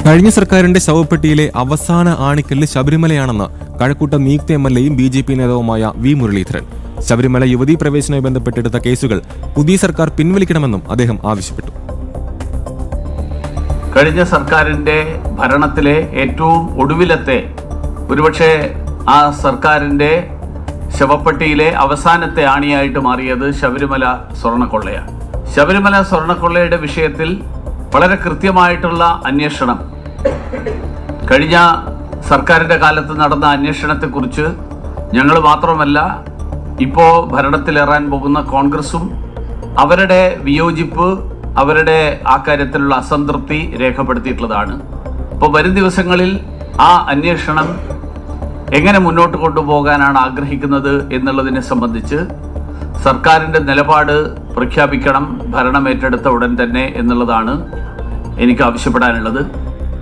കഴിഞ്ഞ സർക്കാരിന്റെ ശവപ്പെട്ടിയിലെ അവസാന ആണിക്കല്ല് ശബരിമലയാണെന്ന് കഴക്കൂട്ടം നിയുക്ത MLA-യും BJP നേതാവുമായ വി മുരളീധരൻ. ശബരിമല യുവതീ പ്രവേശനവുമായി ബന്ധപ്പെട്ടെടുത്ത കേസുകൾ പുതിയ സർക്കാർ പിൻവലിക്കണമെന്നും അദ്ദേഹം ആവശ്യപ്പെട്ടു. കഴിഞ്ഞ സർക്കാരിന്റെ ഭരണത്തിലെ ഏറ്റവും ഒടുവിലത്തെ, ഒരുപക്ഷെ ആ സർക്കാരിന്റെ ശവപ്പെട്ടിയിലെ അവസാനത്തെ ആണിയായിട്ട് മാറിയത് ശബരിമല സ്വർണ്ണക്കൊള്ളയാണ്. ശബരിമല സ്വർണ്ണക്കൊള്ളയുടെ വിഷയത്തിൽ വളരെ കൃത്യമായിട്ടുള്ള അന്വേഷണം കഴിഞ്ഞ സർക്കാരിന്റെ കാലത്ത് നടന്ന അന്വേഷണത്തെക്കുറിച്ച് ഞങ്ങൾ മാത്രമല്ല, ഇപ്പോൾ ഭരണത്തിലേറാൻ പോകുന്ന കോൺഗ്രസും അവരുടെ വിയോജിപ്പ്, അവരുടെ ആ കാര്യത്തിലുള്ള അസംതൃപ്തി രേഖപ്പെടുത്തിയിട്ടുള്ളതാണ്. അപ്പോൾ വരും ദിവസങ്ങളിൽ ആ അന്വേഷണം എങ്ങനെ മുന്നോട്ട് കൊണ്ടുപോകാനാണ് ആഗ്രഹിക്കുന്നത് എന്നുള്ളതിനെ സംബന്ധിച്ച് സർക്കാരിൻ്റെ നിലപാട് പ്രഖ്യാപിക്കണം ഭരണം ഏറ്റെടുത്ത ഉടൻ തന്നെ എന്നുള്ളതാണ് എനിക്ക് ആവശ്യപ്പെടാനുള്ളത്.